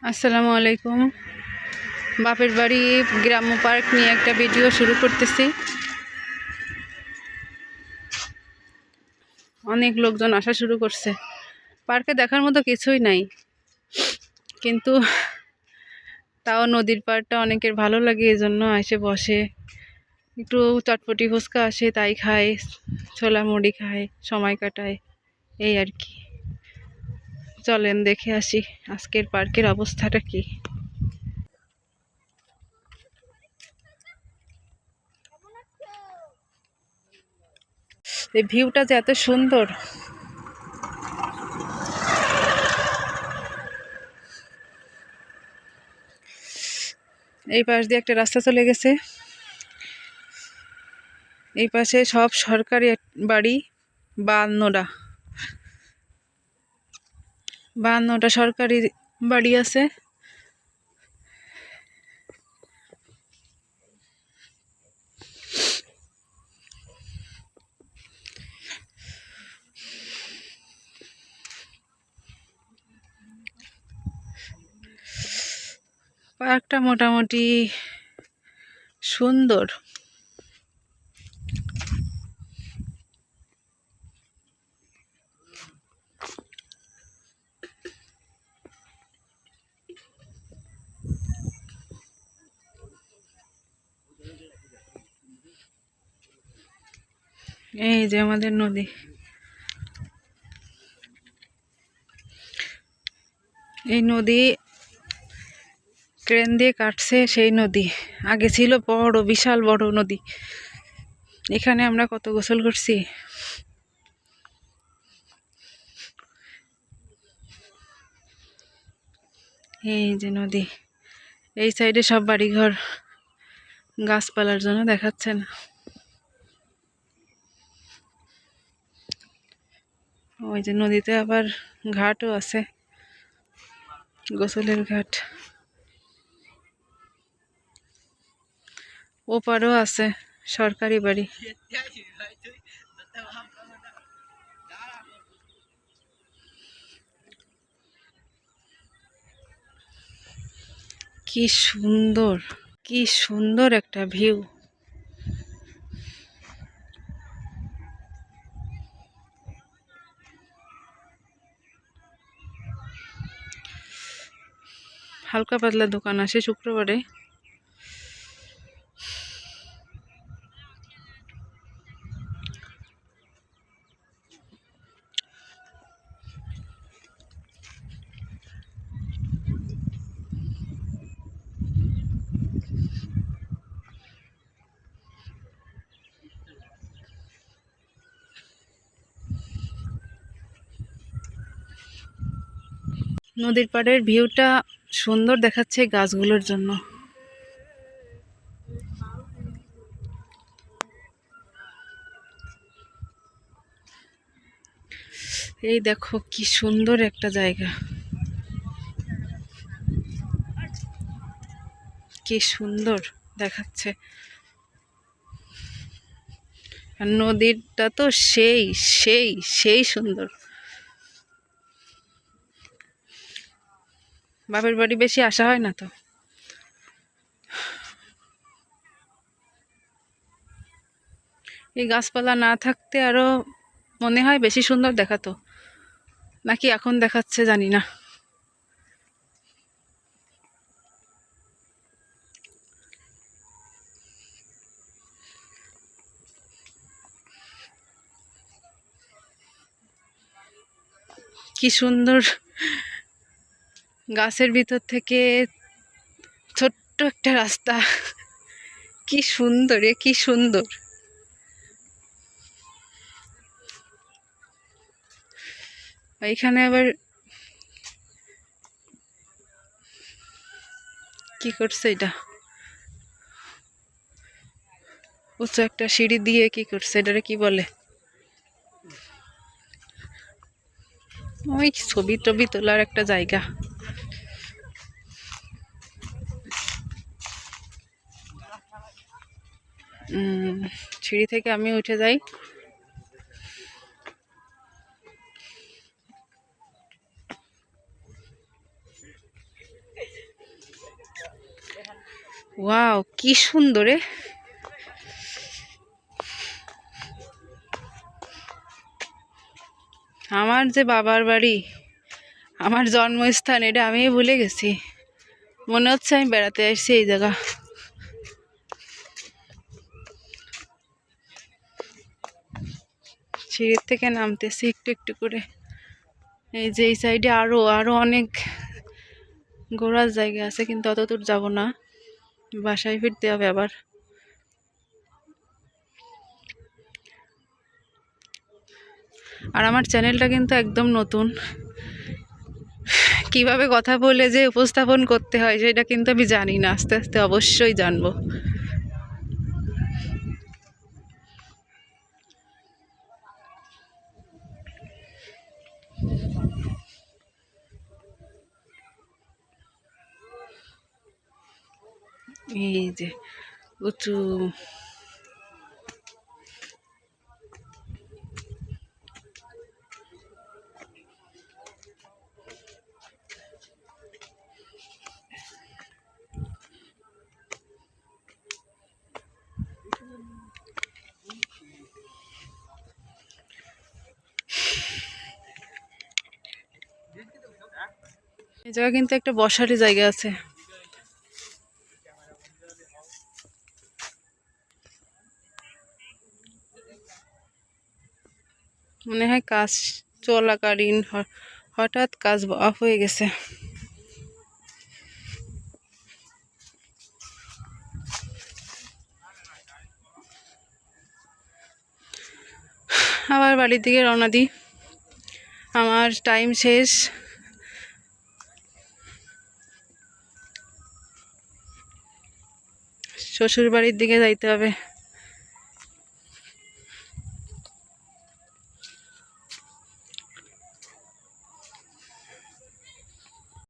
আসসালামু আলাইকুম। বাপের বাড়ি গ্রাম্য পার্ক নিয়ে একটা ভিডিও শুরু করতেছি। অনেক লোকজন আসা শুরু করছে। পার্কে দেখার মতো কিছুই নাই, কিন্তু তাও নদীর পাড়টা অনেকের ভালো লাগে, এই জন্য এসে বসে, একটু চটপটি ফুচকা আসে তাই খায়, ছোলা মুড়ি খায়, সময় কাটায়, এই আর কি। চলেন দেখে আসি আজকের পার্কের অবস্থাটা কি। এই ভিউটা যে এত সুন্দর, এই পাশ দিয়ে একটা রাস্তা চলে গেছে। এই পাশে সব সরকারি বাড়ি, 52টা সরকারি বাড়ি আছে। পার্কটা মোটামুটি সুন্দর। এই যে আমাদের নদী, এই নদী ক্রেন দিয়ে কাটছে। সেই নদী আগে ছিল বড়, বিশাল বড় নদী। এখানে আমরা কত গোসল করছি। এই যে নদী, এই সাইডে সব বাড়িঘর, গাছপালার জন্য দেখাচ্ছে না। ওই যে নদীতে আবার ঘাটও আছে, গোসলের ঘাট। ওপারও আছে সরকারি বাড়ি। কি সুন্দর, কি সুন্দর একটা ভিউ। হালকা পাতলা দোকান আসে শুক্রবারে। নদীর পাড়ের ভিউটা সুন্দর দেখাচ্ছে গাছগুলোর জন্য। এই দেখো কি সুন্দর একটা জায়গা, কি সুন্দর দেখাচ্ছে। আর নদীটা তো সেই সেই সেই সুন্দর। বাপের বাড়ি বেশি আসা হয় না তো। এই গাছপালা না থাকতে আরো মনে হয় বেশি সুন্দর দেখাতো, নাকি এখন দেখাচ্ছে জানি না। কি সুন্দর, গাছের ভিতর থেকে ছোট্ট একটা রাস্তা, কি সুন্দর, কি সুন্দর। এইখানে আবার কি করছে, এটা উঁচু একটা সিঁড়ি দিয়ে কি করছে, এটারে কি বলে? ওই ছবি টবি তোলার একটা জায়গা। সিঁড়ি থেকে আমি উঠে যাই। ওয়াও, কি সুন্দর রে। আমার যে বাবার বাড়ি, আমার জন্মস্থান, এটা আমি ভুলে গেছি। মনে হচ্ছে আমি বেড়াতে আসছি এই জায়গা। সিঁড়ির থেকে নামতেছি একটু একটু করে। এই যে এই সাইডে আরো আরো অনেক ঘোরার জায়গা আছে, কিন্তু অত দূর যাবো না, বাসায় ফিরতে হবে আবার। আর আমার চ্যানেলটা কিন্তু একদম নতুন, কিভাবে কথা বলে যে উপস্থাপন করতে হয় সেটা কিন্তু আমি জানি না, আস্তে আস্তে অবশ্যই জানবো। এই যে উঁচু, এই জায়গা কিন্তু একটা বসারই জায়গা আছে। মনে হয় কাজ চলাকালীন হঠাৎ কাজ অফ হয়ে গেছে। আবার বাড়ির দিকে রওনা দিই, আমার টাইম শেষ। শ্বশুর বাড়ির দিকে যাইতে হবে।